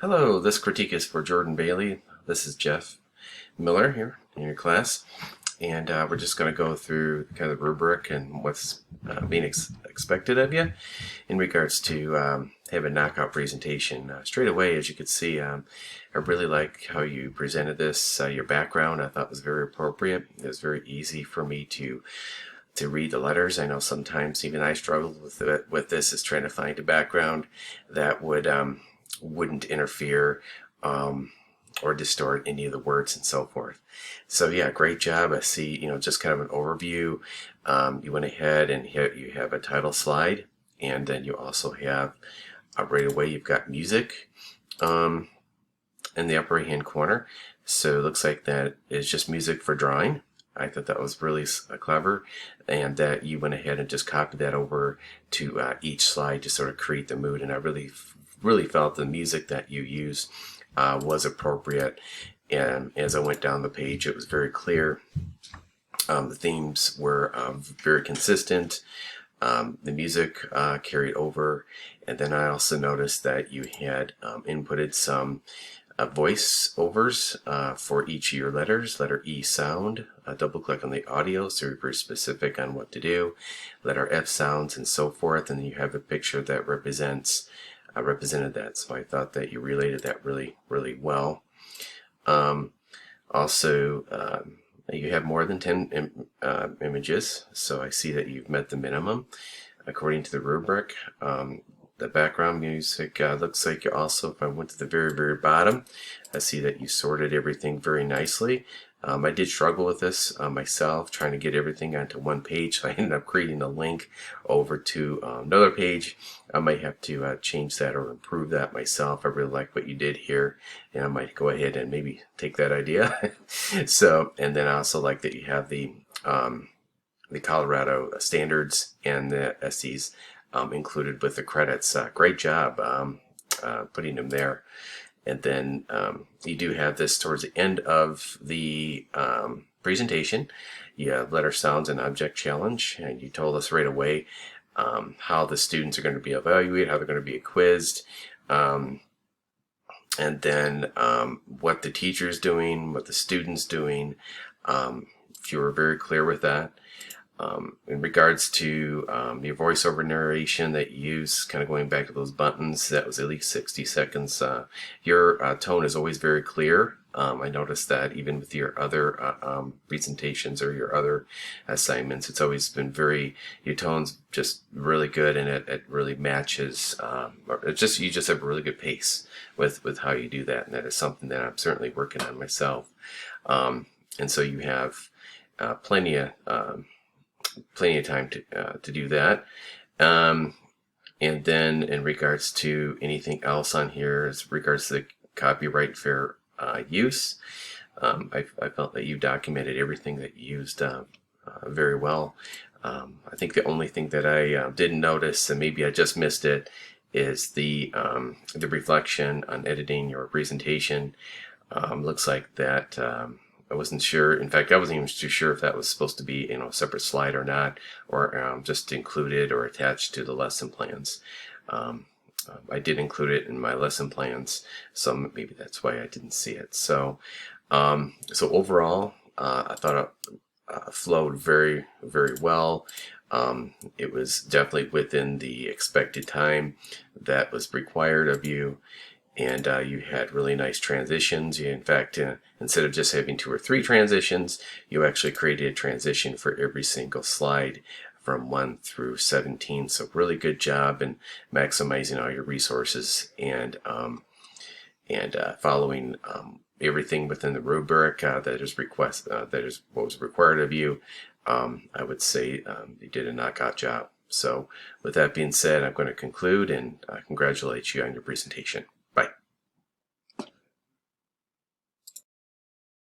Hello, this critique is for Jordan Bailey. This is Jeff Miller here in your class, and we're just going to go through kind of the rubric and what's being expected of you in regards to have a knockout presentation. Straight away, as you can see, I really like how you presented this. Your background I thought was very appropriate. It was very easy for me to read the letters. I know sometimes even I struggled with this, is trying to find a background that wouldn't interfere or distort any of the words and so forth. So yeah, great job. I see, just kind of an overview. You went ahead and you have a title slide, and then you also have right away you've got music in the upper right hand corner. So it looks like that is just music for drawing. I thought that was really clever, and that you went ahead and just copied that over to each slide to sort of create the mood. And I really felt the music that you used was appropriate. And as I went down the page, it was very clear. The themes were very consistent. The music carried over, and then I also noticed that you had inputted some voice overs for each of your letters. Letter E, sound. Double click on the audio, so you're very specific on what to do. Letter F, sounds, and so forth. And then you have a picture that represented that. So I thought that you related that really well. Also, you have more than 10 images, so I see that you've met the minimum according to the rubric. The background music looks like you also, if I went to the very bottom, I see that you sorted everything very nicely. I did struggle with this myself, trying to get everything onto one page, so I ended up creating a link over to another page. I might have to change that or improve that myself. I really like what you did here, and I might go ahead and maybe take that idea. So, and then I also like that you have the Colorado standards and the SEs included with the credits. Great job putting them there. And then you do have this towards the end of the presentation. You have letter, sounds, and object challenge, and you told us right away how the students are going to be evaluated, how they're going to be quizzed, and then what the teacher's doing, what the student's doing. If you were very clear with that. In regards to your voiceover narration that you use, kind of going back to those buttons, that was at least 60 seconds. Your tone is always very clear. I noticed that even with your other presentations or your other assignments, it's always been your tone's just really good, and it really matches. You just have a really good pace with how you do that, and that is something that I'm certainly working on myself. And so you have plenty of time to do that. And then in regards to anything else on here, as regards to the copyright fair use, I felt that you documented everything that you used very well. I think the only thing that I didn't notice, and maybe I just missed it, is the reflection on editing your presentation. Looks like that I wasn't sure. In fact, I wasn't even too sure if that was supposed to be, a separate slide or not, or just included or attached to the lesson plans. I did include it in my lesson plans, so maybe that's why I didn't see it. So, so overall, I thought it flowed very well. It was definitely within the expected time that was required of you. And you had really nice transitions. In fact, instead of just having 2 or 3 transitions, you actually created a transition for every single slide from 1 through 17. So really good job in maximizing all your resources and following everything within the rubric that is what was required of you. I would say you did a knockout job. So with that being said, I'm going to conclude and congratulate you on your presentation.